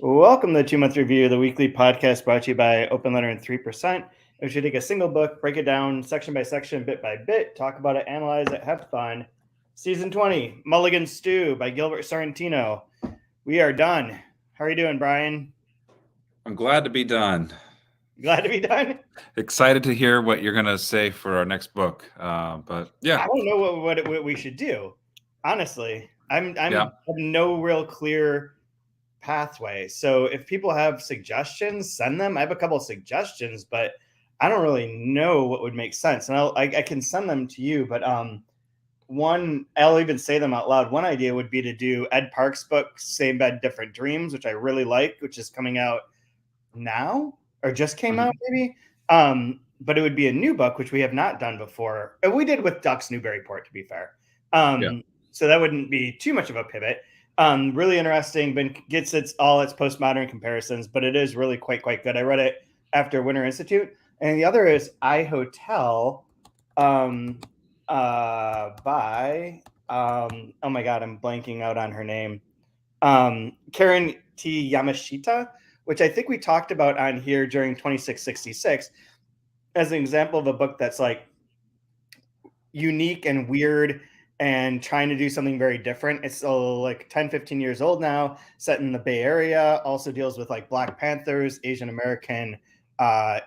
Welcome to the 2 Month Review, the weekly podcast brought to you by Open Letter and 3%. We should take a single book, break it down section by section, bit by bit, talk about it, analyze it, have fun. Season 20, Mulligan Stew by Gilbert Sorrentino. We are done. How are you doing, Brian? I'm glad to be done. Glad to be done? Excited to hear what you're going to say for our next book. But yeah. I don't know what we should do. Honestly, I'm Yeah. have no real clear pathway. So if people have suggestions, send them. I have a couple of suggestions, but I don't really know what would make sense. And I can send them to you, but one, I'll even say them out loud. One idea would be to do Ed Park's book, Same Bed, Different Dreams, which I really like, which is coming out now or just came out maybe. But it would be a new book, which we have not done before. We did with Ducks Newburyport, to be fair. So that wouldn't be too much of a pivot. Really interesting, but gets all its postmodern comparisons, but it is really quite good. I read it after Winter Institute, and the other is I Hotel by oh my god, I'm blanking out on her name. Karen T. Yamashita, which I think we talked about on here during 2666 as an example of a book that's like unique and weird and trying to do something very different. It's like 10, 15 years old now, set in the Bay Area, also deals with like Black Panthers, Asian American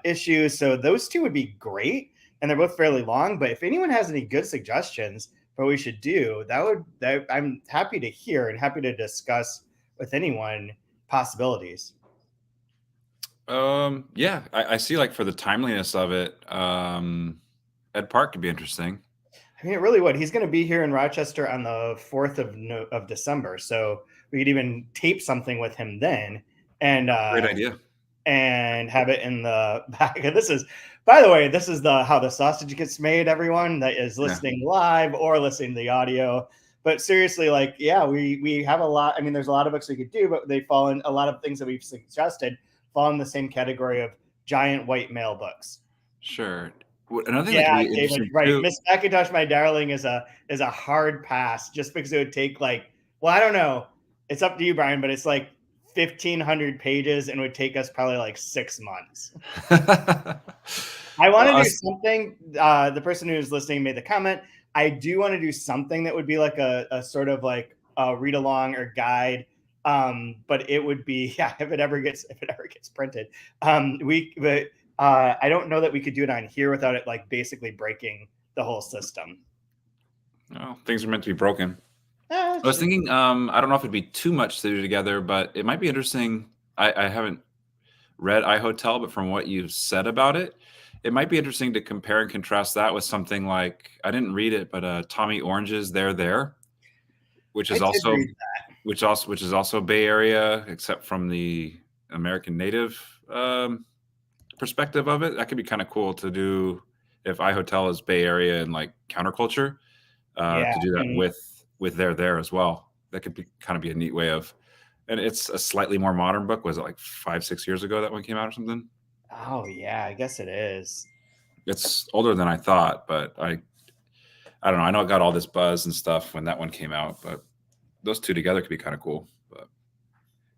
issues. So those two would be great. And they're both fairly long, but if anyone has any good suggestions for what we should do, I'm happy to hear and happy to discuss with anyone possibilities. Yeah, I see, like, for the timeliness of it, Ed Park could be interesting. I mean, it really would. He's going to be here in Rochester on the 4th of December. So we could even tape something with him then. And Great idea. And have it in the back. This is, by the way, this is how the sausage gets made, everyone that is listening live or listening to the audio. But seriously, like, yeah, we have a lot. I mean, there's a lot of books we could do, but they fall in a lot of things that we've suggested fall in the same category of giant white male books. Sure. Another thing that could be interesting right. too. Miss Macintosh, My Darling is a hard pass just because it would take like, well, I don't know. It's up to you, Brian, but it's like 1,500 pages and would take us probably like 6 months. I want to do something. The person who's listening made the comment. I do want to do something that would be like a sort of like a read along or guide. But it would be, yeah, if it ever gets printed. I don't know that we could do it on here without it like basically breaking the whole system. No, things are meant to be broken. I was thinking, I don't know if it'd be too much to do together, but it might be interesting. I haven't read I Hotel, but from what you've said about it, it might be interesting to compare and contrast that with something like, I didn't read it, but Tommy Orange's There, which is also Bay Area, except from the American Native perspective of it. That could be kind of cool to do if I Hotel is Bay Area and like counterculture, to do that with There as well. That could be kind of be a neat way of, and it's a slightly more modern book. Was it like 5-6 years ago that one came out or something? Oh yeah, I guess it is. It's older than I thought, but I don't know. I know it got all this buzz and stuff when that one came out, but those two together could be kind of cool. But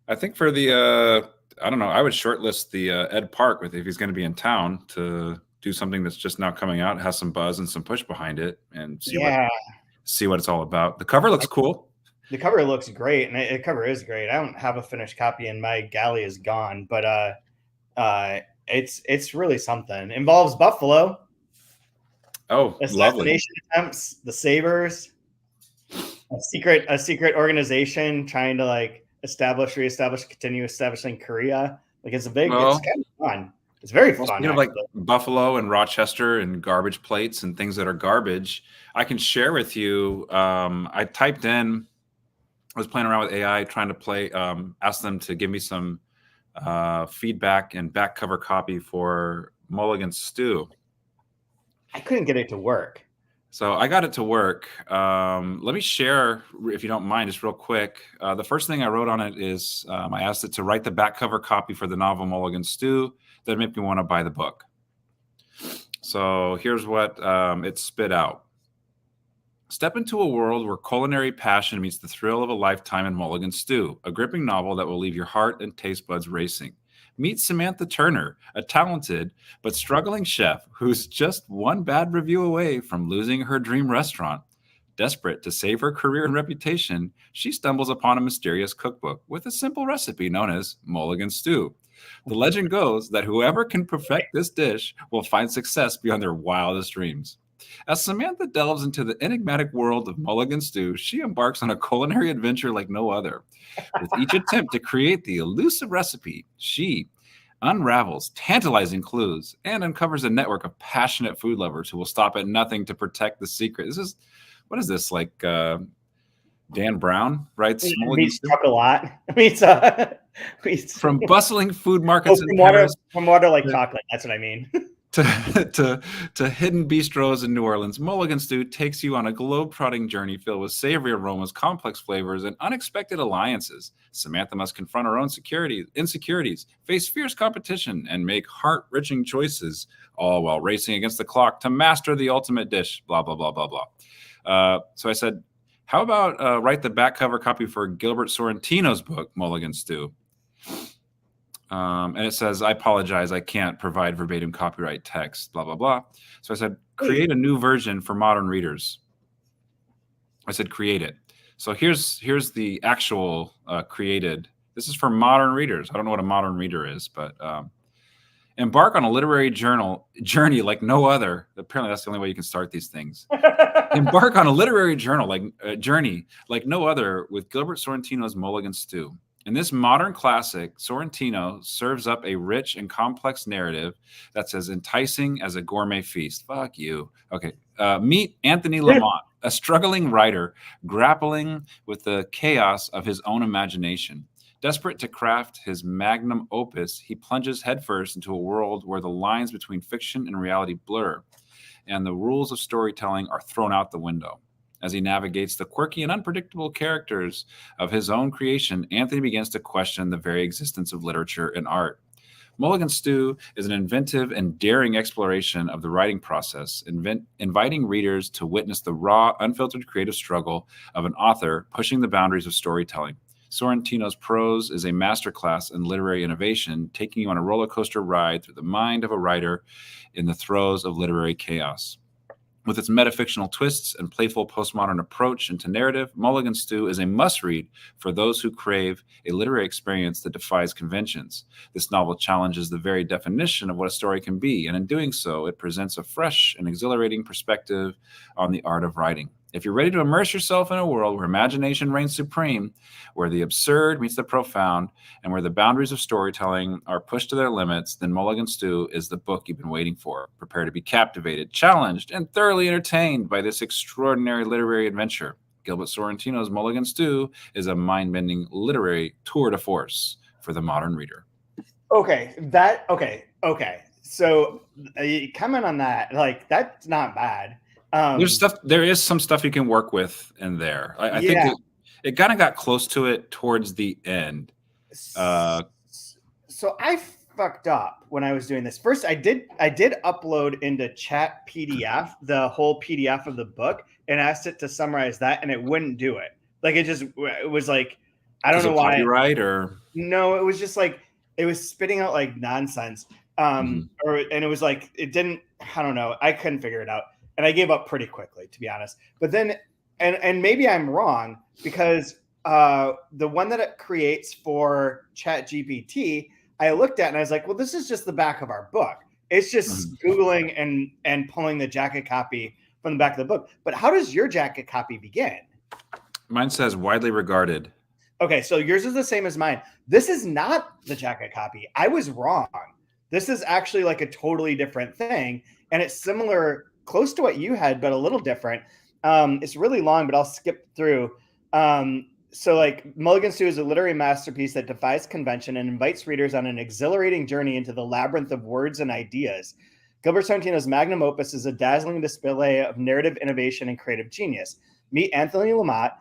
I think for the I don't know, I would shortlist the Ed Park if he's going to be in town to do something that's just now coming out, has some buzz and some push behind it, and see what it's all about. The cover looks cool. The cover looks great, and the cover is great. I don't have a finished copy, and my galley is gone, but it's really something. Involves buffalo. Oh, lovely. Assassination attempts, the Sabers, a secret organization trying to like continue establishing Korea. Like it's kind of fun. It's very fun. You know, like Buffalo and Rochester and garbage plates and things that are garbage. I can share with you. I typed in. I was playing around with AI, trying to ask them to give me some feedback and back cover copy for Mulligan Stew. I couldn't get it to work. So I got it to work. Let me share, if you don't mind, just real quick. The first thing I wrote on it is I asked it to write the back cover copy for the novel Mulligan Stew that made me want to buy the book. So here's what it spit out. Step into a world where culinary passion meets the thrill of a lifetime in Mulligan Stew, a gripping novel that will leave your heart and taste buds racing. Meet Samantha Turner, a talented but struggling chef who's just one bad review away from losing her dream restaurant. Desperate to save her career and reputation, she stumbles upon a mysterious cookbook with a simple recipe known as Mulligan Stew. The legend goes that whoever can perfect this dish will find success beyond their wildest dreams. As Samantha delves into the enigmatic world of Mulligan Stew, she embarks on a culinary adventure like no other. With each attempt to create the elusive recipe, she unravels tantalizing clues and uncovers a network of passionate food lovers who will stop at nothing to protect the secret. What is this, like Dan Brown writes Mulligan Stew? Talk a lot. From bustling food markets in Paris. From water like chocolate. That's what I mean. to hidden bistros in New Orleans, Mulligan Stew takes you on a globe-trotting journey filled with savory aromas, complex flavors, and unexpected alliances. Samantha must confront her own insecurities, face fierce competition, and make heart-wrenching choices, all while racing against the clock to master the ultimate dish, blah, blah, blah, blah, blah. So I said, how about write the back cover copy for Gilbert Sorrentino's book, Mulligan Stew? And it says, I apologize, I can't provide verbatim copyright text, blah, blah, blah. So I said, create a new version for modern readers. I said, create it. So here's the actual created. This is for modern readers. I don't know what a modern reader is, but embark on a literary journey like no other. Apparently, that's the only way you can start these things. Embark on a literary journey like no other with Gilbert Sorrentino's Mulligan Stew. In this modern classic, Sorrentino serves up a rich and complex narrative that's as enticing as a gourmet feast. Fuck you. Okay. Meet Anthony Lamont, a struggling writer grappling with the chaos of his own imagination. Desperate to craft his magnum opus, he plunges headfirst into a world where the lines between fiction and reality blur, and the rules of storytelling are thrown out the window. As he navigates the quirky and unpredictable characters of his own creation, Anthony begins to question the very existence of literature and art. Mulligan Stew is an inventive and daring exploration of the writing process, inviting readers to witness the raw, unfiltered creative struggle of an author pushing the boundaries of storytelling. Sorrentino's prose is a masterclass in literary innovation, taking you on a roller coaster ride through the mind of a writer in the throes of literary chaos. With its metafictional twists and playful postmodern approach into narrative, Mulligan Stew is a must-read for those who crave a literary experience that defies conventions. This novel challenges the very definition of what a story can be, and in doing so, it presents a fresh and exhilarating perspective on the art of writing. If you're ready to immerse yourself in a world where imagination reigns supreme, where the absurd meets the profound, and where the boundaries of storytelling are pushed to their limits, then Mulligan Stew is the book you've been waiting for. Prepare to be captivated, challenged, and thoroughly entertained by this extraordinary literary adventure. Gilbert Sorrentino's Mulligan Stew is a mind-bending literary tour de force for the modern reader. Okay. So comment on that. Like, that's not bad. There is some stuff you can work with in there. I think it kind of got close to it towards the end. So I fucked up when I was doing this. First, I did upload into Chat PDF the whole PDF of the book and asked it to summarize that, and it wouldn't do it. Like, it was like, I don't know why. Copyright or no, it was just like it was spitting out like nonsense. And it was like it didn't. I don't know. I couldn't figure it out. And I gave up pretty quickly, to be honest. But then, and maybe I'm wrong, because the one that it creates for ChatGPT, I looked at and I was like, well, this is just the back of our book. It's just Googling and pulling the jacket copy from the back of the book. But how does your jacket copy begin? Mine says widely regarded. Okay, so yours is the same as mine. This is not the jacket copy. I was wrong. This is actually like a totally different thing. And it's similar, close to what you had, but a little different. It's really long, but I'll skip through. So like Mulligan Stew is a literary masterpiece that defies convention and invites readers on an exhilarating journey into the labyrinth of words and ideas. Gilbert Sorrentino's magnum opus is a dazzling display of narrative innovation and creative genius. Meet Anthony Lamont.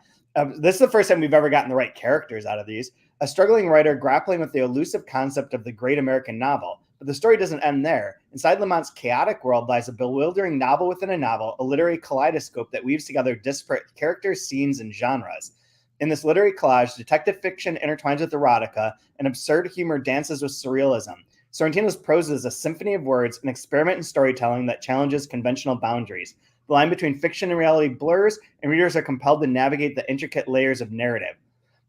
This is the first time we've ever gotten the right characters out of these. A struggling writer grappling with the elusive concept of the great American novel. But the story doesn't end there. Inside Lamont's chaotic world lies a bewildering novel within a novel, a literary kaleidoscope that weaves together disparate characters, scenes, and genres. In this literary collage, detective fiction intertwines with erotica, and absurd humor dances with surrealism. Sorrentino's prose is a symphony of words, an experiment in storytelling that challenges conventional boundaries. The line between fiction and reality blurs, and readers are compelled to navigate the intricate layers of narrative.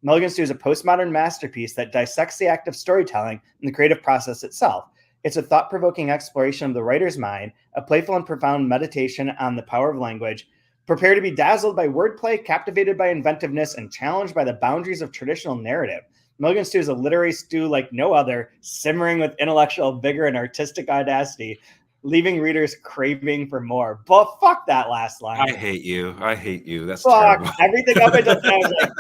Mulligan Stew is a postmodern masterpiece that dissects the act of storytelling and the creative process itself. It's a thought-provoking exploration of the writer's mind, a playful and profound meditation on the power of language. Prepare to be dazzled by wordplay, captivated by inventiveness, and challenged by the boundaries of traditional narrative. Mulligan Stew is a literary stew like no other, simmering with intellectual vigor and artistic audacity, leaving readers craving for more. But fuck that last line. I hate you. I hate you. That's fuck terrible. Everything up until then, I was like,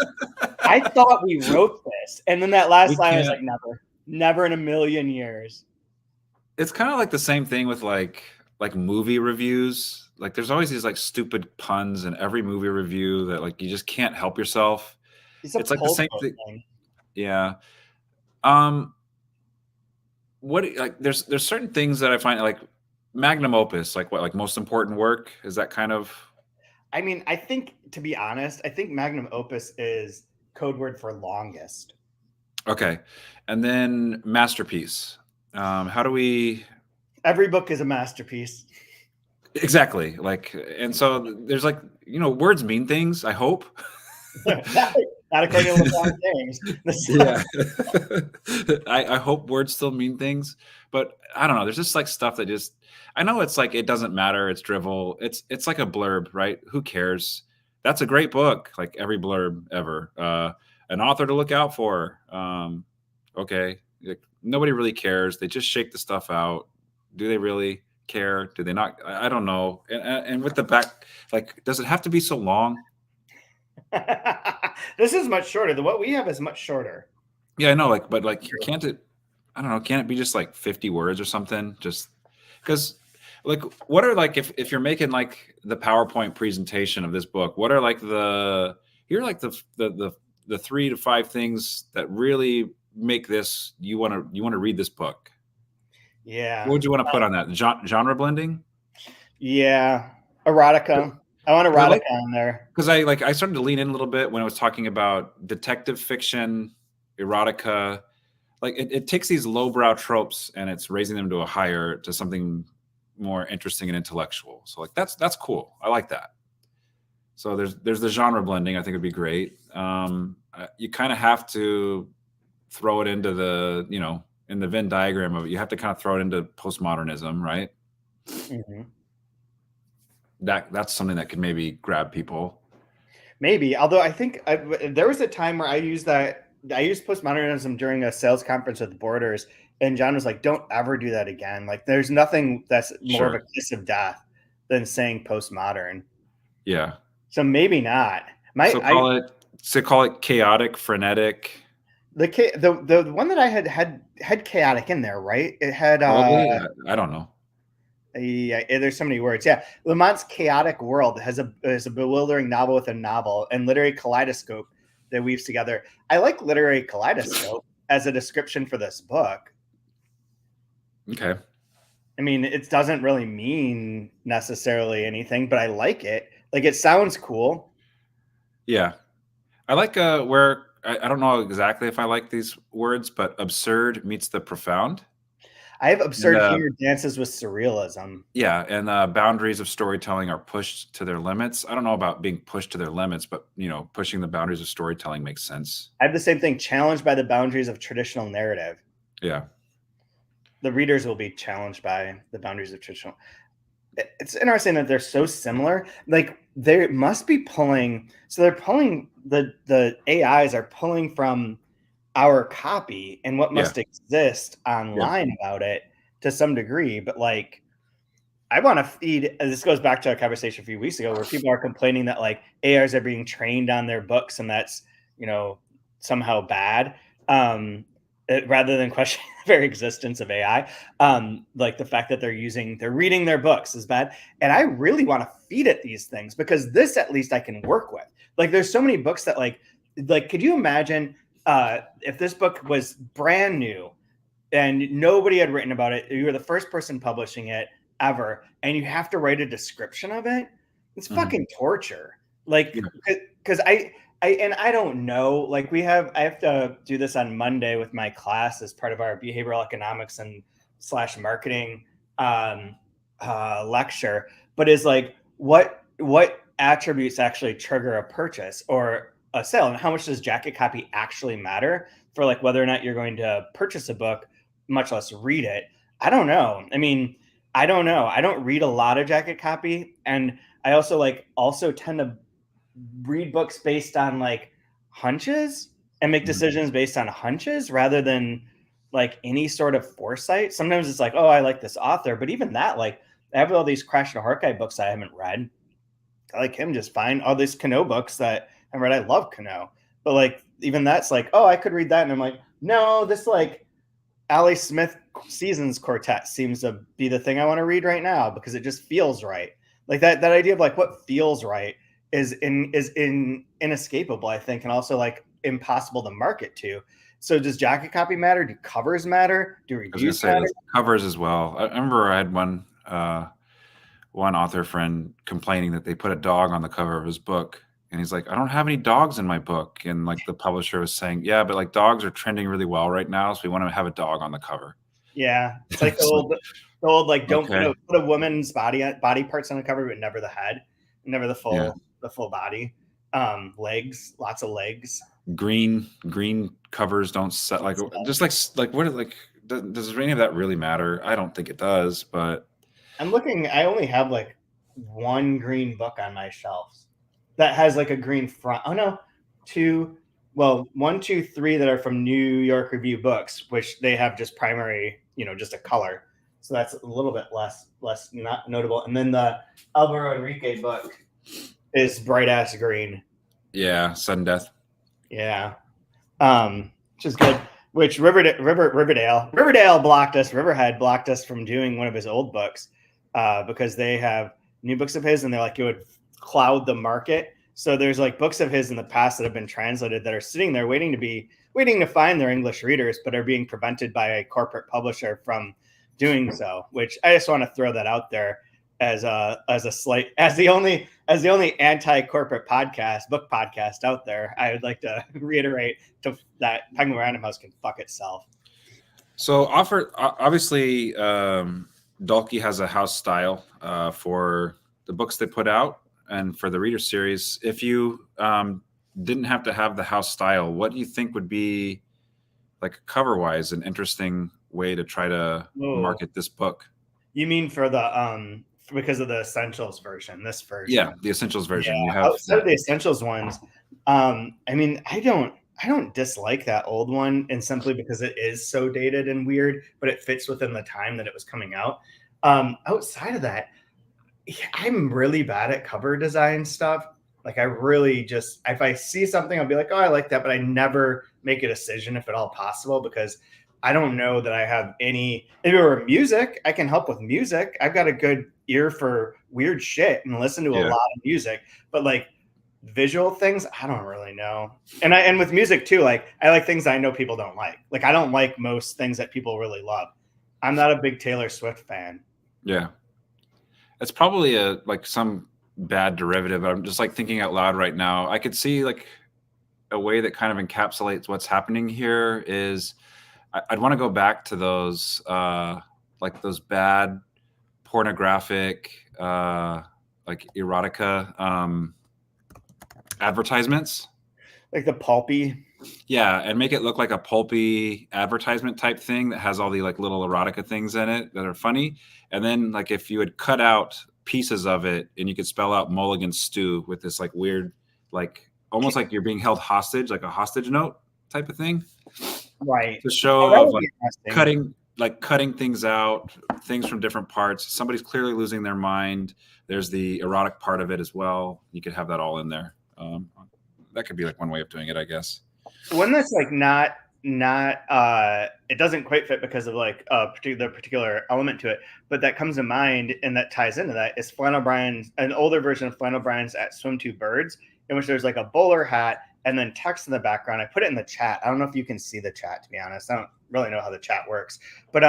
I thought we wrote this. And then that last line, I was like, never in a million years. It's kind of like the same thing with like movie reviews. Like there's always these like stupid puns in every movie review that like you just can't help yourself. It's like the same thing. Yeah. What like there's certain things that I find like magnum opus, like what, like most important work? Is that kind of? I mean, I think, to be honest, I think magnum opus is code word for longest. Okay. And then masterpiece. How do we? Every book is a masterpiece. Exactly. Like, and so there's like, words mean things, I hope. Not according to LeBron James. Yeah. I hope words still mean things, but I don't know. There's just like stuff that just, I know it's like, it doesn't matter. It's drivel. It's like a blurb, right? Who cares? That's a great book. Like every blurb ever, an author to look out for. Okay. Like, nobody really cares. They just shake the stuff out. Do they really care? Do they not? I don't know. And with the back, like, does it have to be so long? This is much shorter. What we have is much shorter. Yeah, I know. Like, but like, can't it? I don't know. Can't it be just like 50 words or something? Just because, like, what are like if you're making like the PowerPoint presentation of this book? What are like the 3 to 5 things that really make this you want to read this book? Yeah. What would you want to put on that? Genre blending? Yeah, erotica. I want erotica on there. Because I started to lean in a little bit when I was talking about detective fiction, erotica. Like it takes these lowbrow tropes and it's raising them to something more interesting and intellectual. So like that's cool. I like that. So there's the genre blending. I think would be great. You kind of have to throw it into the in the Venn diagram of it. You have to kind of throw it into postmodernism, right? Mm-hmm. That's something that could maybe grab people. Maybe, although I think there was a time where I used postmodernism during a sales conference with Borders, and John was like, "Don't ever do that again." Like, there's nothing that's more of a kiss of death than saying postmodern. Yeah. So maybe not. Call it chaotic, frenetic. The one that I had chaotic in there, right? It had I don't know. Yeah, there's so many words. Yeah, Lamont's chaotic world is a bewildering novel within a novel and literary kaleidoscope that weaves together. I like literary kaleidoscope as a description for this book. Okay. I mean, it doesn't really mean necessarily anything, but I like it. Like, it sounds cool. Yeah. I like where I don't know exactly if I like these words, but absurd meets the profound. I have absurd humor dances with surrealism. Yeah, and boundaries of storytelling are pushed to their limits. I don't know about being pushed to their limits, but pushing the boundaries of storytelling makes sense. I have the same thing, challenged by the boundaries of traditional narrative. Yeah. The readers will be challenged by the boundaries of traditional. It's interesting that they're so similar. Like, they must be pulling. So they're pulling the AIs are pulling from our copy and what must exist online about it to some degree. But like, I want to feed, this goes back to a conversation a few weeks ago where people are complaining that like AIs are being trained on their books and that's, somehow bad. Rather than questioning the very existence of AI, like the fact that they're reading their books is bad. And I really want to feed it these things because this at least I can work with. Like, there's so many books that like, could you imagine if this book was brand new and nobody had written about it. You were the first person publishing it ever, and you have to write a description of it. It's fucking torture. Like, because I don't know. Like, I have to do this on Monday with my class as part of our behavioral economics and / marketing lecture. But is like, what attributes actually trigger a purchase or a sale, and how much does jacket copy actually matter for like whether or not you're going to purchase a book, much less read it? I don't know. I mean, I don't know. I don't read a lot of jacket copy, and I also tend to read books based on like hunches and make decisions based on hunches rather than like any sort of foresight. Sometimes it's like, oh, I like this author, but even that, like, I have all these Crash and Horkai books I haven't read. I like him just fine. All these Kano books that I read, I love Kano, but like even that's like, oh, I could read that, and I'm like, no, this like Ali Smith Seasons Quartet seems to be the thing I want to read right now because it just feels right. Like that idea of like what feels right is inescapable, I think, and also like impossible to market to. So does jacket copy matter? Do covers matter? Do reviews matter? Covers as well. I remember I had one author friend complaining that they put a dog on the cover of his book, and he's like, I don't have any dogs in my book. And like the publisher was saying, yeah, but like dogs are trending really well right now, so we want to have a dog on the cover. Yeah, it's like the old like don't put a woman's body parts on the cover, but never the head, never the full body. Legs, lots of legs. Green covers don't set like just like what like does any of that really matter? I don't think it does, but I'm looking. I only have like one green book on my shelves that has like a green front. Oh no, 1, 2, 3 that are from New York Review Books, which they have just primary, just a color. So that's a little bit less not notable. And then the Alvaro Enrique book is bright ass green. Yeah, sudden death. Yeah, which is good. Which Riverdale blocked us. Riverhead blocked us from doing one of his old books because they have new books of his, and they're like it would cloud the market. So there's like books of his in the past that have been translated that are sitting there waiting to find their English readers, but are being prevented by a corporate publisher from doing so. Which I just want to throw that out there as the only anti-corporate book podcast out there. I would like to reiterate that Penguin Random House can fuck itself. So obviously Dalkey has a house style for the books they put out and for the reader series. If you didn't have to have the house style, what do you think would be like cover-wise an interesting way to try to market this book? You mean for the because of the Essentials version, this version? Yeah, the Essentials version. Yeah, you have outside of the Essentials ones. I mean, I don't dislike that old one, and simply because it is so dated and weird, but it fits within the time that it was coming out. Outside of that, I'm really bad at cover design stuff. Like I really just, if I see something, I'll be like, oh, I like that, but I never make a decision if at all possible because I don't know that I have any. If it were music, I can help with music. I've got a good ear for weird shit and listen to a lot of music, but like visual things, I don't really know. And with music too, like I like things I know people don't like. Like I don't like most things that people really love. I'm not a big Taylor Swift fan. Yeah. It's probably like some bad derivative. I'm just like thinking out loud right now. I could see like a way that kind of encapsulates what's happening here is I'd want to go back to those like those bad pornographic like erotica advertisements, like the pulpy. Yeah, and make it look like a pulpy advertisement type thing that has all the like little erotica things in it that are funny. And then like if you had cut out pieces of it and you could spell out Mulligan stew with this like weird, like almost like you're being held hostage, like a hostage note type of thing. Right. To show of like cutting things out, things from different parts. Somebody's clearly losing their mind. There's the erotic part of it as well. You could have that all in there. That could be like one way of doing it, I guess. One that's like not it doesn't quite fit because of like a particular element to it, but that comes to mind and that ties into that is Flannel Brian's, an older version of Flannel Brian's at Swim Two Birds, in which there's like a bowler hat and then text in the background. I put it in the chat. I don't know if you can see the chat, to be honest. really know how the chat works, but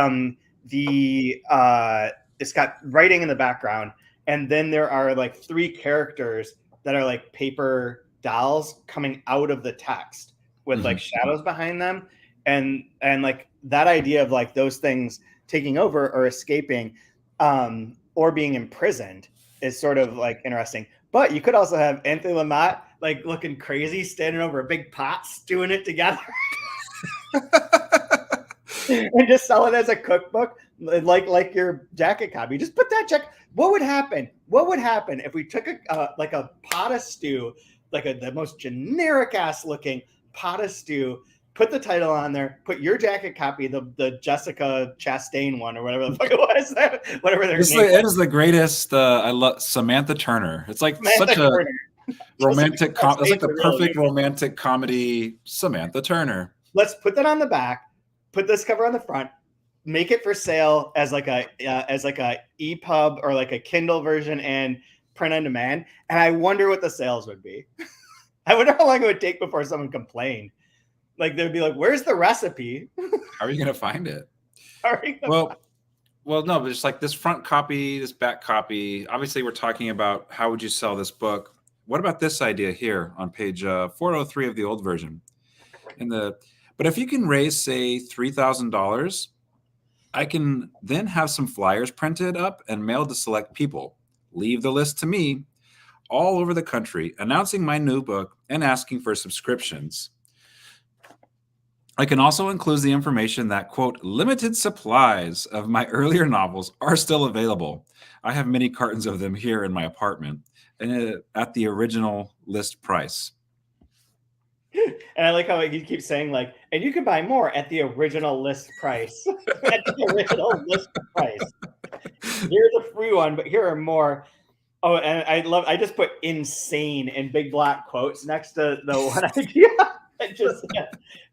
it's got writing in the background, and then there are like 3 characters that are like paper dolls coming out of the text with like shadows behind them, and like that idea of like those things taking over or escaping or being imprisoned is sort of like interesting. But you could also have Anthony Lamott like looking crazy, standing over a big pot, stewing it together, and just sell it as a cookbook, like your jacket copy. Just put that check. What would happen? What would happen if we took like a pot of stew, like the most generic ass looking pot of stew, put the title on there, put your jacket copy, the Jessica Chastain one or whatever the fuck it was, whatever their name. It is the greatest. I love Samantha Turner. It's like such a romantic. It's like the perfect romantic comedy. Samantha Turner. Let's put that on the back. Put this cover on the front. Make it for sale as like a EPUB or like a Kindle version and print on demand. And I wonder what the sales would be. I wonder how long it would take before someone complained. Like they'd be like, "Where's the recipe? How are you going to find it?" Well, no, but it's like this front copy, this back copy. Obviously, we're talking about how would you sell this book. What about this idea here on page 403 of the old version? But if you can raise, say, $3,000, I can then have some flyers printed up and mailed to select people. Leave the list to me all over the country, announcing my new book and asking for subscriptions. I can also include the information that, quote, limited supplies of my earlier novels are still available. I have many cartons of them here in my apartment and at the original list price. And I like how he keeps saying, like, and you can buy more at the original list price. At the original list price. Here's a free one, but here are more. Oh, and I just put insane in big black quotes next to the one idea. It just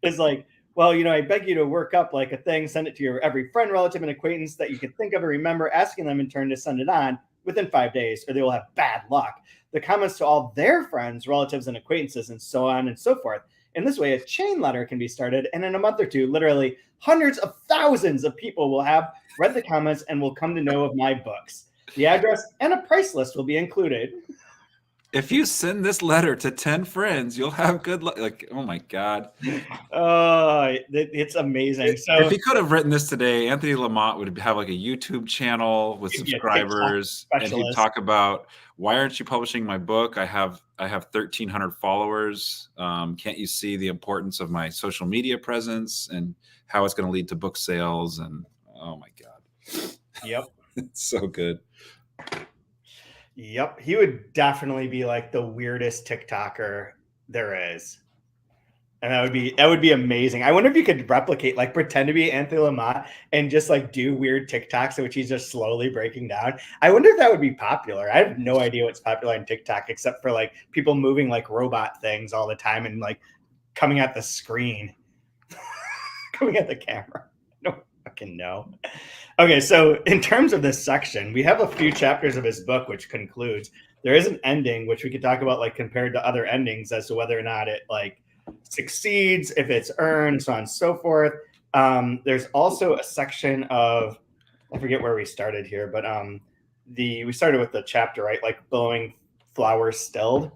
is like, well, I beg you to work up like a thing, send it to your every friend, relative, and acquaintance that you can think of and remember, asking them in turn to send it on within 5 days, or they will have bad luck. The comments to all their friends, relatives, and acquaintances, and so on and so forth. In this way, a chain letter can be started, and in a month or two, literally hundreds of thousands of people will have read the comments and will come to know of my books. The address and a price list will be included. If you send this letter to 10 friends, you'll have good luck. Like, oh my God. It's amazing. So if he could have written this today, Anthony Lamott would have like a YouTube channel with subscribers, and he'd talk about, why aren't you publishing my book? I have 1,300 followers. Can't you see the importance of my social media presence and how it's going to lead to book sales? And oh my God. Yep. It's so good. Yep. He would definitely be like the weirdest TikToker there is. And that would be amazing. I wonder if you could replicate, like pretend to be Anthony Lamott and just like do weird TikToks in which he's just slowly breaking down. I wonder if that would be popular. I have no idea what's popular on TikTok except for like people moving like robot things all the time and like coming at the screen, coming at the camera. No fucking know. Okay, so in terms of this section, we have a few chapters of his book which concludes. There is an ending which we could talk about, like compared to other endings, as to whether or not it like succeeds, if it's earned, so on and so forth. There's also a section of, I forget where we started here, but we started with the chapter, right? Like blowing flowers stilled.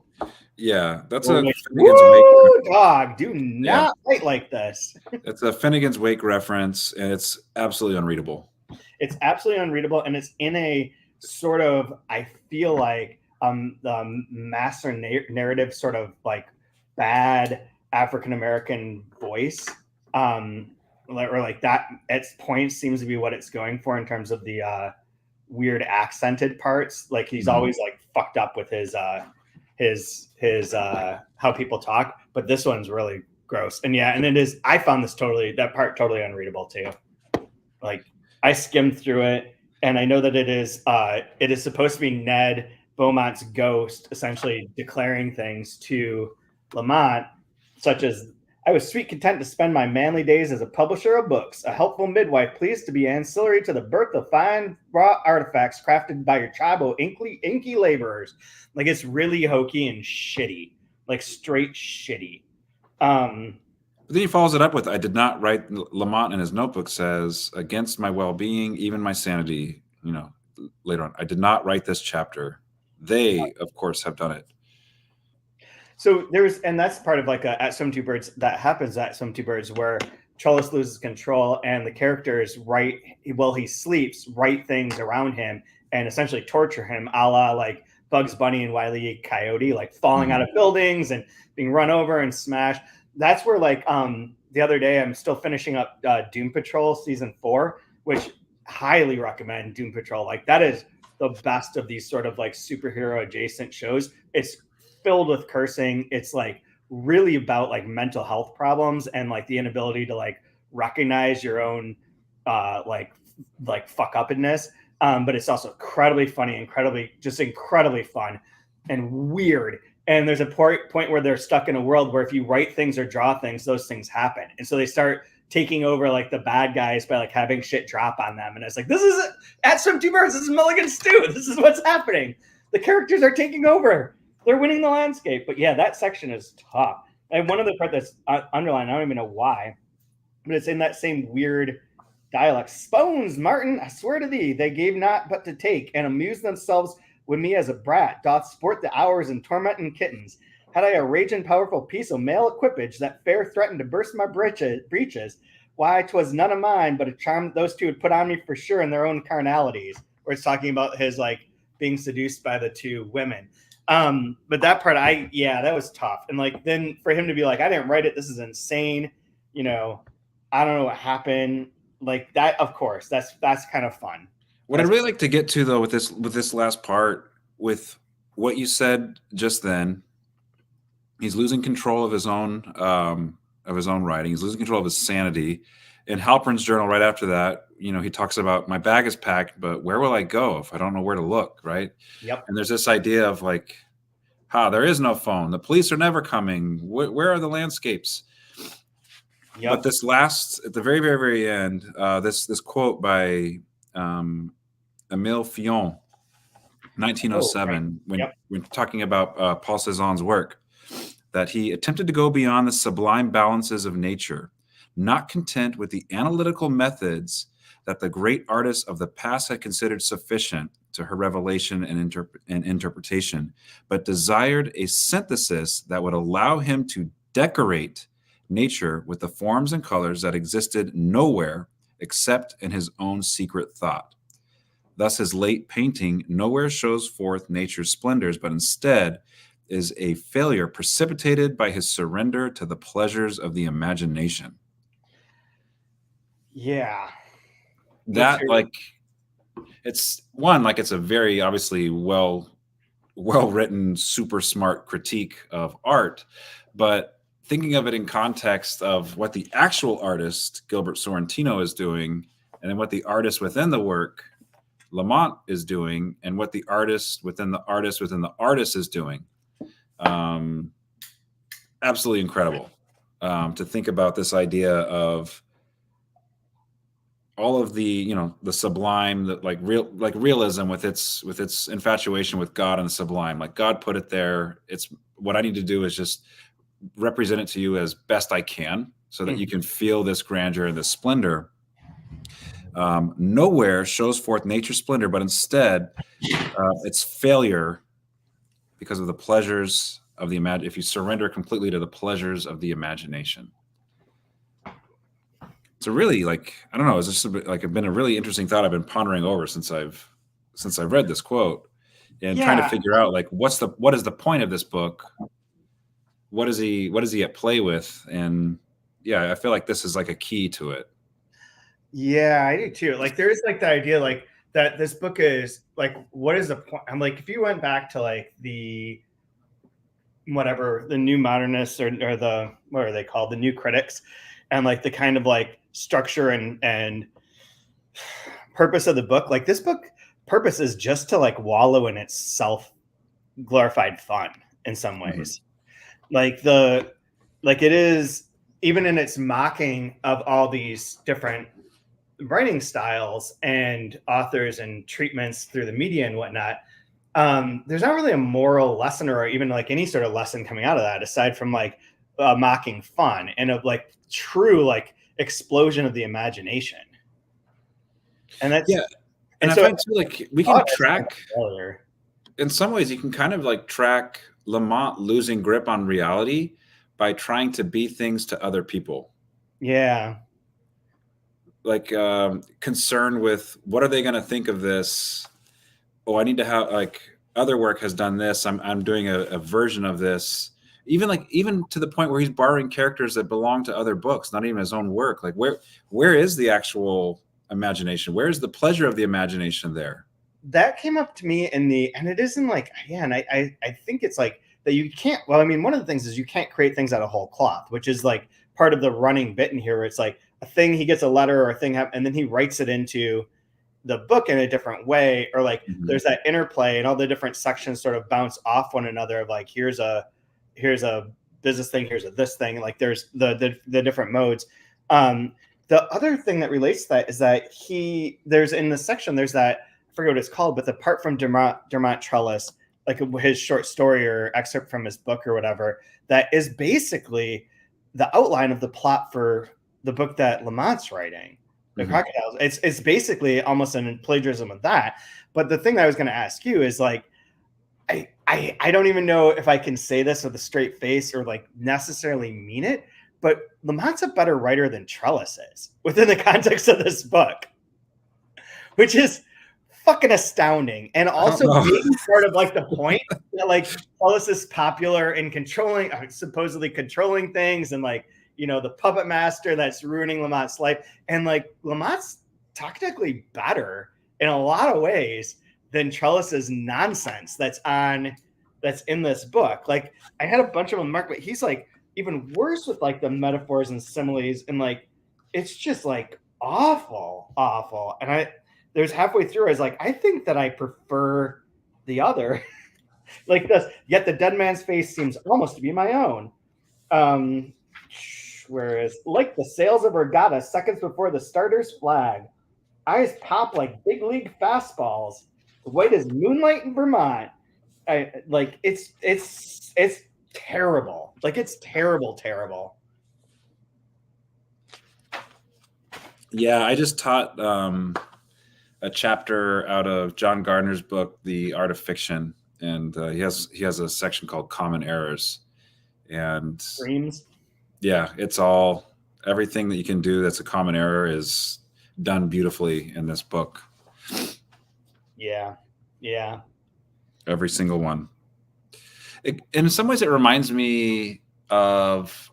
Yeah, that's a Finnegan's Wake. Dog, do not write like this. It's a Finnegan's Wake reference, and it's absolutely unreadable. It's absolutely unreadable, and it's in a sort of, I feel like, the master narrative sort of like bad African-American voice, or like that at points seems to be what it's going for in terms of the weird accented parts. Like he's always like fucked up with his how people talk, but this one's really gross. And yeah, and it is, I found that part totally unreadable too. Like I skimmed through it, and I know that it is supposed to be Ned Beaumont's ghost essentially declaring things to Lamont, such as, I was sweet content to spend my manly days as a publisher of books, a helpful midwife pleased to be ancillary to the birth of fine raw artifacts crafted by your tribe of inky laborers. Like it's really hokey and shitty, like straight shitty. But then he follows it up with, I did not write, Lamont in his notebook says, against my well-being, even my sanity, later on, I did not write this chapter. They, of course, have done it. So and that's part of like at Some Two Birds, that happens at Some Two Birds, where Trellis loses control and the characters while he sleeps, write things around him and essentially torture him, a la like Bugs Bunny and Wile E. Coyote, like falling out of buildings and being run over and smashed. That's where like the other day I'm still finishing up Doom Patrol season 4, which highly recommend Doom Patrol. Like that is the best of these sort of like superhero adjacent shows. It's filled with cursing. It's like really about like mental health problems and like the inability to like recognize your own like fuck upness. But it's also incredibly funny, incredibly fun and weird. And there's a point where they're stuck in a world where if you write things or draw things, those things happen. And so they start taking over like the bad guys by like having shit drop on them. And it's like, this is at Some Two Birds. This is Mulligan Stew. This is what's happening. The characters are taking over. They're winning the landscape. But yeah, that section is tough. And one other part that's underlined, I don't even know why, but it's in that same weird dialect. Spones, Martin, I swear to thee, they gave not but to take, and amused themselves with me as a brat, doth sport the hours in tormenting kittens. Had I a raging powerful piece of male equipage that fair threatened to burst my breeches, why, 'twas none of mine, but a charm those two would put on me for sure in their own carnalities. Where it's talking about his like being seduced by the two women. But that part, that was tough. And like, then for him to be like, I didn't write it. This is insane. I don't know what happened. Like that, of course, that's kind of fun. What I'd really like to get to though, with this last part, with what you said just then, he's losing control of his own writing. He's losing control of his sanity. In Halpern's journal, right after that, he talks about, my bag is packed, but where will I go if I don't know where to look, right? Yep. And there's this idea of like, there is no phone. The police are never coming. Where are the landscapes? Yep. But this last, at the very, very, very end, this quote by Emile Fillon, 1907, when talking about Paul Cézanne's work, that he attempted to go beyond the sublime balances of nature, not content with the analytical methods that the great artists of the past had considered sufficient to her revelation and interpretation, but desired a synthesis that would allow him to decorate nature with the forms and colors that existed nowhere except in his own secret thought. Thus, his late painting nowhere shows forth nature's splendors, but instead is a failure precipitated by his surrender to the pleasures of the imagination. Yeah. That, like, it's a very obviously well-written, super smart critique of art, but thinking of it in context of what the actual artist, Gilbert Sorrentino, is doing, and then what the artist within the work, Lamont, is doing, and what the artist within the artist within the artist is doing. Absolutely incredible to think about this idea of all of the, the sublime, that like realism with its infatuation with God and the sublime. Like, God put it there. It's what I need to do is just represent it to you as best I can so that you can feel this grandeur and this splendor. Nowhere shows forth nature's splendor, but instead it's failure because of the pleasures of the if you surrender completely to the pleasures of the imagination. So really, like, I don't know, it's just been a really interesting thought I've been pondering over since I've read this quote, and trying to figure out, like, what is the point of this book? What is he at play with? And I feel like this is like a key to it. Yeah, I do too. Like, there's like the idea like that this book is like, what is the point? I'm like, if you went back to like the new modernists or the, what are they called? The new critics, and like the kind of like structure and purpose of the book, like this book purpose is just to like wallow in its self glorified fun in some ways. Like it is, even in its mocking of all these different writing styles and authors and treatments through the media and whatnot, there's not really a moral lesson or even like any sort of lesson coming out of that, aside from like mocking fun and of like true like explosion of the imagination. And that's and I so find too, like we can track in some ways. You can kind of like track Lamont losing grip on reality by trying to be things to other people. Yeah. Like concerned with what are they going to think of this? Oh, I need to have like other work has done this. I'm doing a version of this. Even to the point where he's borrowing characters that belong to other books, not even his own work. Like where is the actual imagination? Where is the pleasure of the imagination there? That came up to me and it isn't like, and I think it's like that you can't, well, I mean, one of the things is you can't create things out of whole cloth, which is like part of the running bit in here where it's like a thing, he gets a letter or a thing, and then he writes it into the book in a different way, or like there's that interplay and all the different sections sort of bounce off one another of like, here's a business thing, here's a this thing, like there's the different modes. The other thing that relates to that is that there's in the section, there's that, I forget what it's called, but the part from Dermot Trellis, like his short story or excerpt from his book or whatever, that is basically the outline of the plot for the book that Lamont's writing, The Crocodiles. It's basically almost an plagiarism of that. But the thing that I was going to ask you is like, I don't even know if I can say this with a straight face or like necessarily mean it, but Lamont's a better writer than Trellis is within the context of this book, which is fucking astounding. And also being part of like the point that like Trellis is popular in controlling, supposedly controlling things, and like, you know, the puppet master that's ruining Lamont's life. And like Lamont's technically better in a lot of ways than Trellis's nonsense that's in this book. Like I had a bunch of them marked, but he's like even worse with like the metaphors and similes, and like it's just like awful. And there's halfway through I was like, I think that I prefer the other. Like this, yet the dead man's face seems almost to be my own. Whereas like the sails of regatta seconds before the starter's flag, eyes pop like big league fastballs, white as moonlight in Vermont. It's terrible. Like it's terrible. Yeah, I just taught a chapter out of John Gardner's book, The Art of Fiction, and he has a section called Common Errors, and Dreams. Yeah, it's all everything that you can do that's a common error is done beautifully in this book. Yeah. Every single one. In some ways, it reminds me of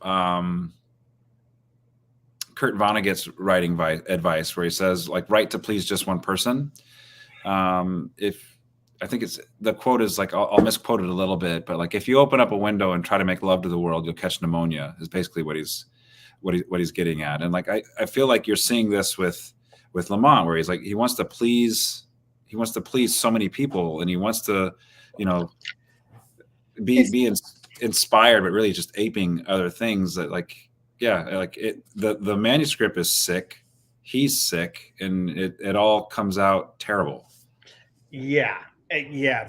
Kurt Vonnegut's writing advice, where he says, like, write to please just one person. I think it's the quote is like, I'll misquote it a little bit, but like if you open up a window and try to make love to the world, you'll catch pneumonia is basically what he's getting at. And like I feel like you're seeing this with Lamont, where he's like he wants to please so many people, and he wants to, you know, be inspired, but really just aping other things that like, yeah, like the manuscript is sick, he's sick, and it all comes out terrible. Yeah,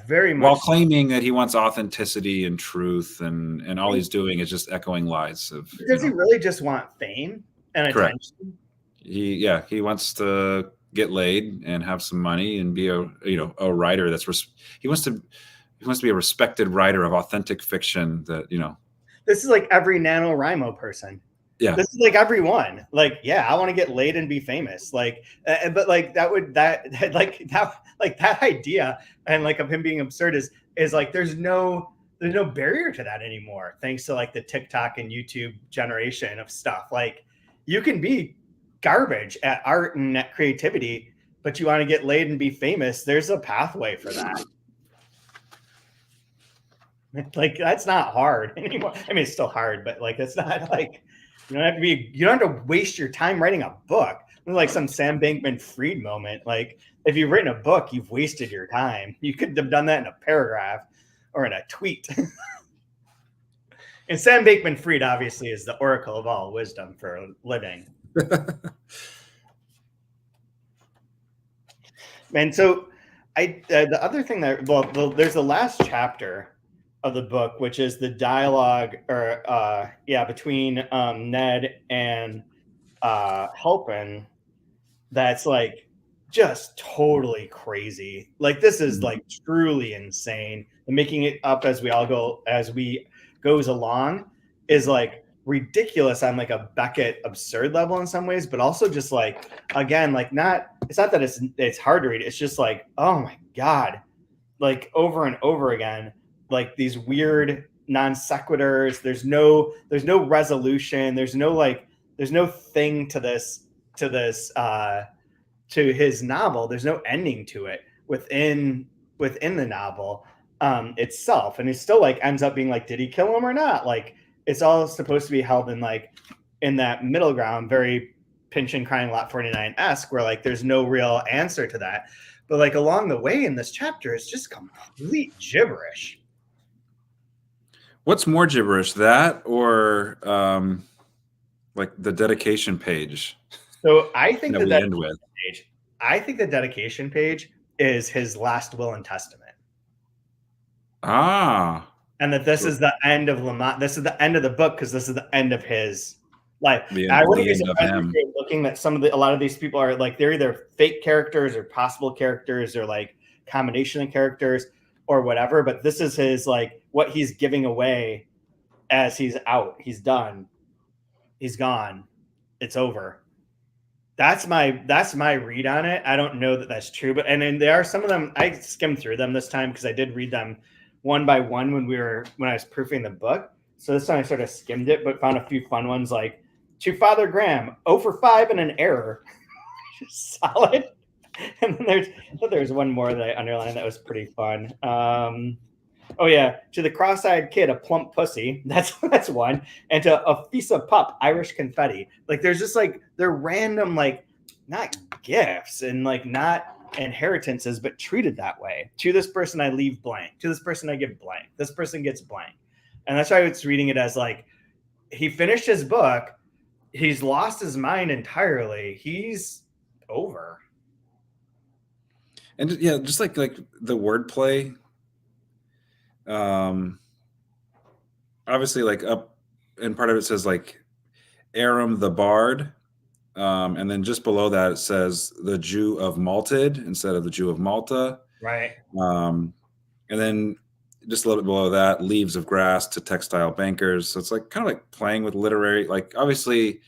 very much. While claiming that he wants authenticity and truth, and all he's doing is just echoing lies of. Does he really just want fame and attention? He wants to get laid and have some money and be a writer he wants to be a respected writer of authentic fiction that, you know. This is like every NaNoWriMo person. Yeah. This is like everyone. Like, yeah, I want to get laid and be famous. Like, but like that idea and like of him being absurd is like there's no barrier to that anymore, thanks to like the TikTok and YouTube generation of stuff. Like you can be garbage at art and at creativity, but you want to get laid and be famous. There's a pathway for that. Like that's not hard anymore. I mean, it's still hard, but like it's not like you don't have to waste your time writing a book. It's like some Sam Bankman-Fried moment. Like if you've written a book, you've wasted your time. You could have done that in a paragraph or in a tweet. And Sam Bankman-Fried obviously is the oracle of all wisdom for a living. And so the other thing there's the last chapter of the book, which is the dialogue between Ned and Halpin. That's like just totally crazy. Like this is like truly insane. And making it up as we goes along is like ridiculous on like a Beckett absurd level in some ways, but also just like again, like it's not that it's hard to read. It's just like, oh my God, like over and over again, like these weird non sequiturs. There's no resolution. There's no thing to his novel. There's no ending to it within the novel itself, and it still like ends up being like, did he kill him or not? Like it's all supposed to be held in like in that middle ground, very Pinch and Crying Lot 49-esque, where like there's no real answer to that. But like along the way in this chapter, it's just complete gibberish. What's more gibberish, that or like the dedication page? So I think that we end with. I think the dedication page is his last will and testament. And that this is the end of Lamont. This is the end of the book because this is the end of his life. I wouldn't be surprised if you're looking that a lot of these people are like, they're either fake characters or possible characters or like combination of characters or whatever. But this is his, like what he's giving away as he's out. He's done. He's gone. It's over. That's my read on it. I don't know that that's true, but and then there are some of them. I skimmed through them this time because I did read them one by one when I was proofing the book. So this time I sort of skimmed it, but found a few fun ones like to Father Graham, 0 for 5 and an error, solid. And then there's one more that I underlined that was pretty fun. Oh yeah, to the cross-eyed kid, a plump pussy. That's one. And to a Fisa pup, Irish confetti. Like there's just like they're random, like not gifts and like not inheritances, but treated that way. To this person, I leave blank. To this person, I give blank. This person gets blank. And that's why I was reading it as like he finished his book. He's lost his mind entirely. He's over. And yeah, just like the wordplay. Obviously like up and part of it says like Aram the Bard, and then just below that it says the Jew of Malted instead of the Jew of Malta, right? And then just a little bit below that, Leaves of Grass to Textile Bankers. So it's like kind of like playing with literary, like obviously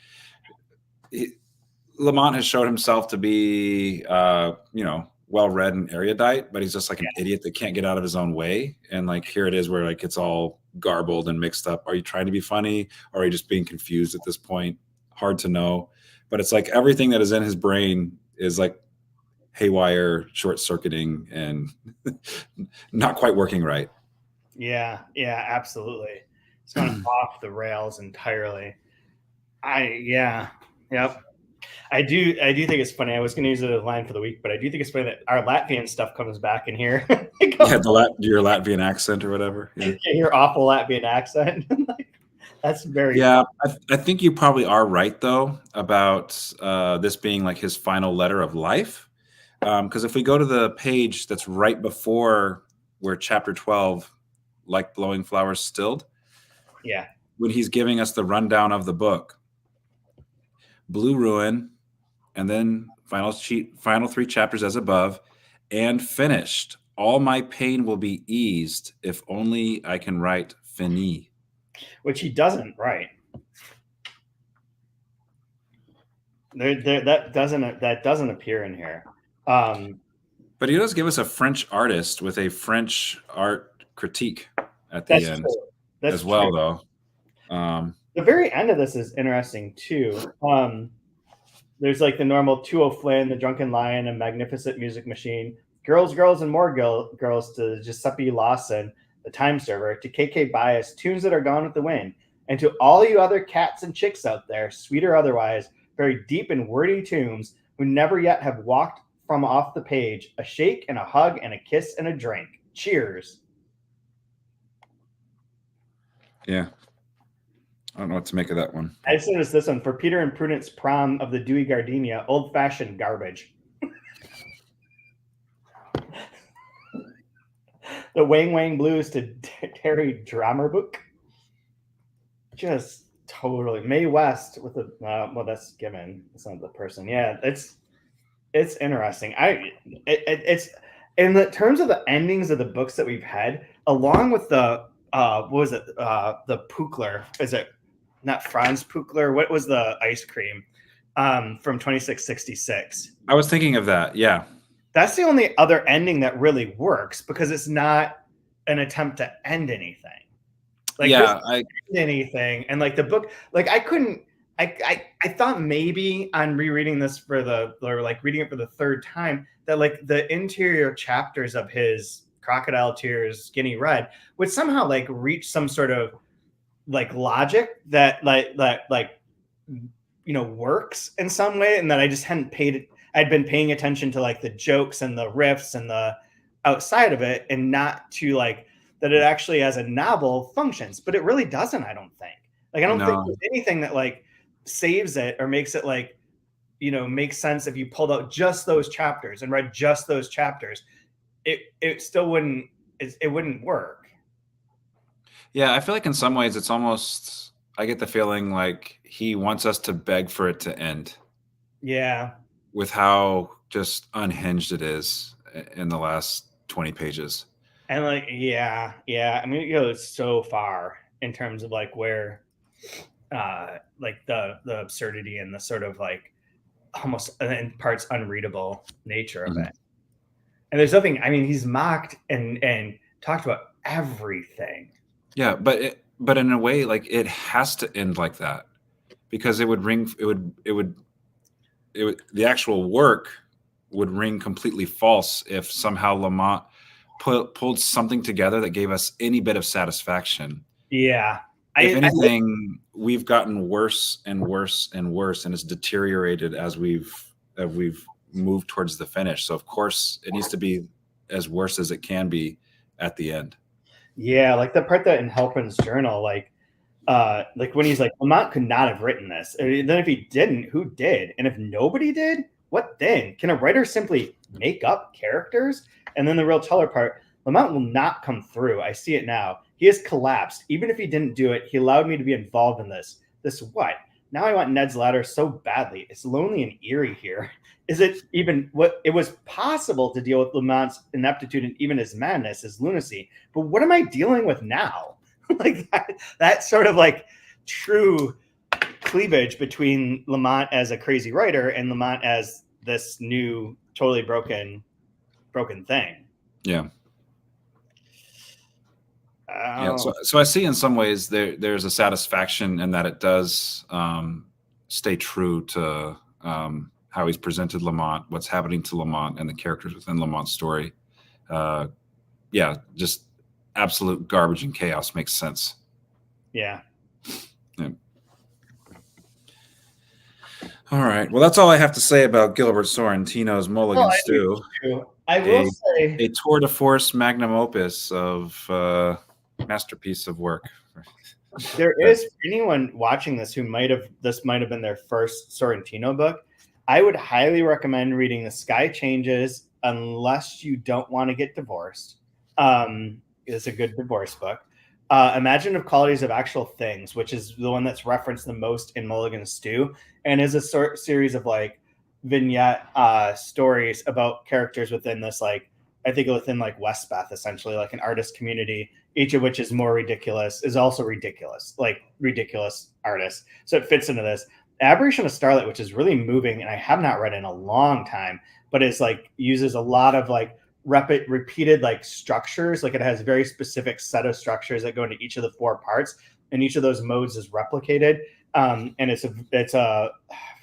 Lamont has showed himself to be well-read and erudite, but he's just like an idiot that can't get out of his own way. And like here it is where like it's all garbled and mixed up. Are you trying to be funny or are you just being confused at this point? Hard to know. But it's like everything that is in his brain is like haywire, short-circuiting, and not quite working right. Yeah, absolutely. It's gone off the rails entirely. Yep. I do think it's funny. I was going to use it as a line for the week, but I do think it's funny that our Latvian stuff comes back in here. Your Latvian accent or whatever. Yeah. Your awful Latvian accent. That's very fun. I think you probably are right though about this being like his final letter of life. Because if we go to the page that's right before where chapter 12, like blowing flowers stilled. Yeah. When he's giving us the rundown of the book, Blue Ruin, and then final 3 chapters as above, and finished. All my pain will be eased if only I can write fini. Which he doesn't write. That doesn't appear in here. But he does give us a French artist with a French art critique at the end as well, though. The very end of this is interesting too. There's like the normal 2 O'Flynn, the Drunken Lion, a Magnificent Music Machine, Girls, and More Girls to Giuseppe Lawson, the Time Server, to KK Bias, Tunes That Are Gone with the Wind, and to all you other cats and chicks out there, sweet or otherwise, very deep and wordy tunes, who never yet have walked from off the page, a shake and a hug and a kiss and a drink. Cheers. Yeah. I don't know what to make of that one. I just noticed this one. For Peter and Prudence Prom of the Dewey Gardenia, old-fashioned garbage. the Wang Wang Blues to Terry Drummerbook. Just totally Mae West with the well, that's given. It's not the person. Yeah, it's interesting. It's in the terms of the endings of the books that we've had, along with the what was it? The Pukler. Is it not Franz Pukler? What was the ice cream from 2666? I was thinking of that. Yeah. That's the only other ending that really works because it's not an attempt to end anything. Like anything. And like the book, like I couldn't, I thought maybe on rereading this or like reading it for the third time, that like the interior chapters of his Crocodile Tears Skinny Red would somehow like reach some sort of like logic that works in some way, and that I just I'd been paying attention to like the jokes and the riffs and the outside of it, and not to like that it actually as a novel functions. But it really doesn't, I don't think. Like I don't think there's anything that like saves it or makes it like, makes sense if you pulled out just those chapters and read just those chapters. It still wouldn't work. Yeah, I feel like in some ways it's almost, I get the feeling like he wants us to beg for it to end. Yeah. With how just unhinged it is in the last 20 pages. And like, yeah. I mean, it goes so far in terms of like where, like the absurdity and the sort of like almost in parts unreadable nature of it. And there's nothing. I mean, he's mocked and talked about everything. Yeah, but in a way, like it has to end like that, because the actual work would ring completely false if somehow Lamont pulled something together that gave us any bit of satisfaction. Yeah. If anything, we've gotten worse and worse and worse, and it's deteriorated as we've moved towards the finish. So of course it needs to be as worse as it can be at the end. Yeah, like the part that in Halpin's journal, like when he's like, Lamont could not have written this. And then if he didn't, who did? And if nobody did, what then? Can a writer simply make up characters? And then the real teller part, Lamont will not come through. I see it now. He has collapsed. Even if he didn't do it, he allowed me to be involved in this. This what? Now I want Ned's ladder so badly. It's lonely and eerie here. Is it even what it was possible to deal with Lamont's ineptitude and even his madness, his lunacy? But what am I dealing with now? Like that sort of like true cleavage between Lamont as a crazy writer and Lamont as this new, totally broken thing. Yeah. Yeah, so I see in some ways there's a satisfaction in that it does stay true to how he's presented Lamont, what's happening to Lamont, and the characters within Lamont's story. Yeah, just absolute garbage and chaos makes sense. Yeah. All right. Well, that's all I have to say about Gilbert Sorrentino's Mulligan Stew. I will say a tour de force magnum opus of masterpiece of work. There is, for anyone watching this who might have been their first Sorrentino book, I would highly recommend reading The Sky Changes unless you don't want to get divorced. It's a good divorce book. Imaginative Qualities of Actual Things, which is the one that's referenced the most in Mulligan Stew, and is a series of like vignette stories about characters within this, like, I think within like Westbeth, essentially like an artist community, each of which is more ridiculous, is also ridiculous, like ridiculous artists. So it fits into this. Aberration of Starlight, which is really moving, and I have not read in a long time, but it's like uses a lot of like repeated like structures. Like it has a very specific set of structures that go into each of the four parts, and each of those modes is replicated. And it's a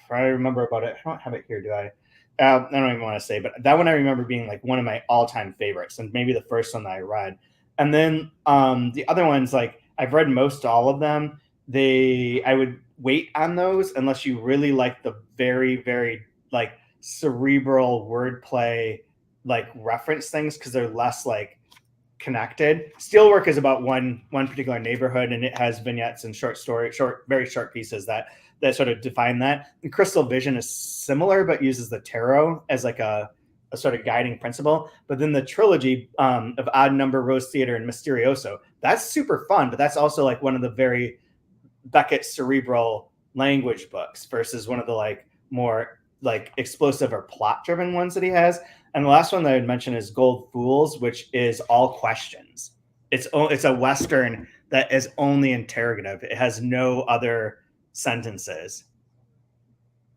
I remember about it. I don't have it here, do I? I don't even want to say, but that one I remember being like one of my all-time favorites, and maybe the first one that I read. And then the other ones, like I've read most all of them. I would wait on those unless you really like the very, very like cerebral wordplay, like reference things, because they're less like connected. Steelwork is about one particular neighborhood, and it has vignettes and very short pieces that sort of define that. And Crystal Vision is similar, but uses the tarot as like a a sort of guiding principle. But then the trilogy of Odd Number, Rose Theater, and Mysterioso, that's super fun, but that's also like one of the very Beckett cerebral language books versus one of the like more like explosive or plot driven ones that he has. And the last one that I'd mention is Gold Fools, which is all questions. It's a Western that is only interrogative. It has no other sentences.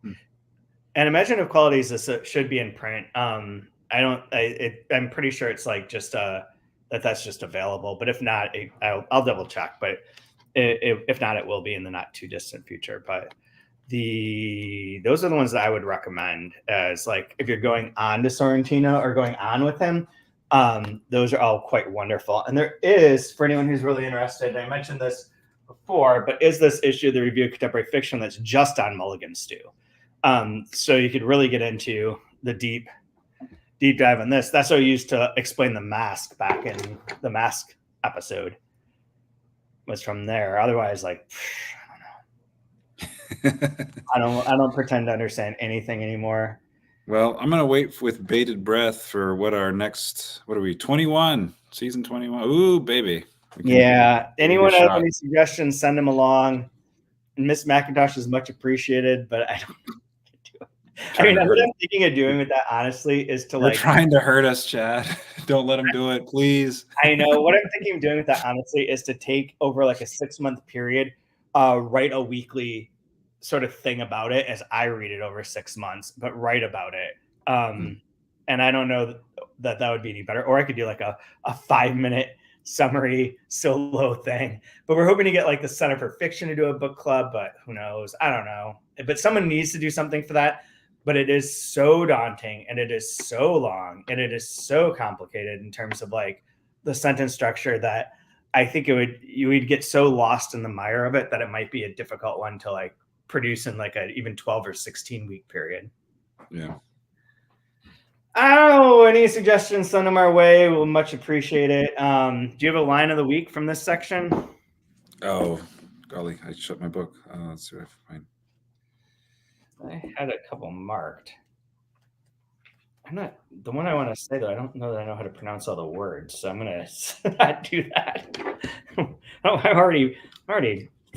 And Imaginative Qualities should be in print. I'm pretty sure it's like just that's just available. But if not, I'll double check. But if not, it will be in the not too distant future. But those are the ones that I would recommend as like if you're going on to Sorrentino or going on with him. Those are all quite wonderful. And there is, for anyone who's really interested, I mentioned this before, but is this issue of the Review of Contemporary Fiction that's just on Mulligan Stew. So you could really get into the deep dive on this. That's what I used to explain the Mask back in the Mask episode. Was from there. Otherwise, like I don't know. I don't pretend to understand anything anymore. Well, I'm gonna wait with bated breath for what are we 21, season 21. Ooh, baby. Yeah. Anyone have any suggestions, send them along. Miss McIntosh is much appreciated, but I don't do it. I mean, what I'm thinking of doing with that, honestly, is to They're trying to hurt us, Chad. Don't let them do it, please. I know. What I'm thinking of doing with that, honestly, is to take over like a 6-month period, write a weekly sort of thing about it as I read it over 6 months, but write about it. And I don't know that would be any better. Or I could do like a 5-minute summary solo thing. But we're hoping to get like the Center for Fiction to do a book club, but who knows? I don't know. But someone needs to do something for that. But it is so daunting and it is so long and it is so complicated in terms of like the sentence structure that I think you would get so lost in the mire of it that it might be a difficult one to like produce in like a even 12 or 16 week period. Yeah. Oh, any suggestions, send them our way. We'll much appreciate it. Do you have a line of the week from this section? Oh, golly, I shut my book. Let's see what I find. I had a couple marked. I'm not the one I want to say though. I don't know that I know how to pronounce all the words, so I'm gonna not do that. I'm already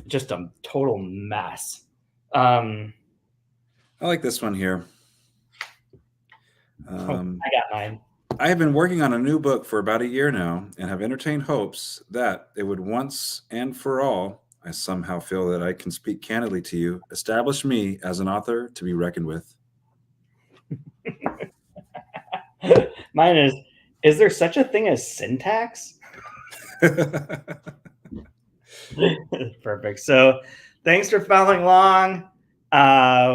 just a total mess. I like this one here. I got mine. I have been working on a new book for about a year now and have entertained hopes that it would once and for all, I somehow feel that I can speak candidly to you, establish me as an author to be reckoned with. Mine is there such a thing as syntax? Perfect. So thanks for following along. I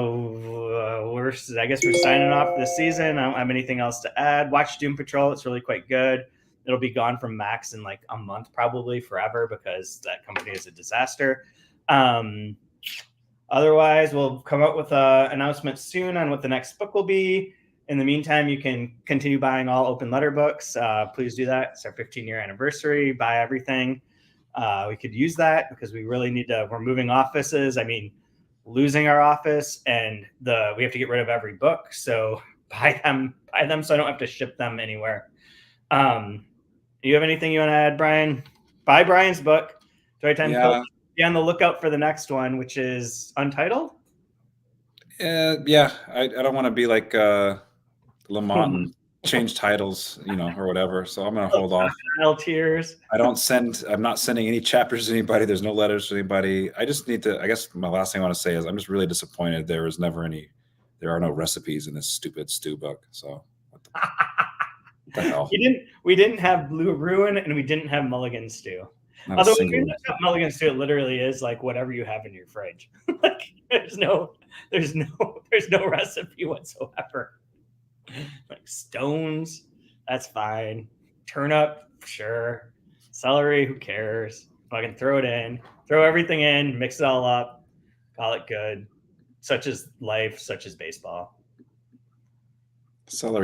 guess we're signing off this season. I don't have anything else to add. Watch Doom Patrol. It's really quite good. It'll be gone from Max in like a month, probably forever, because that company is a disaster. Otherwise, we'll come up with an announcement soon on what the next book will be. In the meantime, you can continue buying all Open Letter books. Please do that. It's our 15-year anniversary. Buy everything. We could use that because we really need to. We're moving offices. I mean, losing our office, and we have to get rid of every book. So buy them so I don't have to ship them anywhere. Do you have anything you want to add, Brian? Buy Brian's book. Yeah. Be on the lookout for the next one, which is Untitled. Yeah. I don't want to be like Lamont and change titles, or whatever. So I'm going to hold off. Tears. I'm not sending any chapters to anybody. There's no letters to anybody. I just need to, I guess my last thing I want to say is I'm just really disappointed. There are no recipes in this stupid stew book. So what the hell? We didn't have Blue Ruin and we didn't have Mulligan Stew. Although if you look up Mulligan Stew, it literally is like whatever you have in your fridge. Like there's no recipe whatsoever. Like stones, that's fine. Turnip, sure. Celery, who cares? Fucking throw it in. Throw everything in, mix it all up, call it good. Such is life, such is baseball. Celery.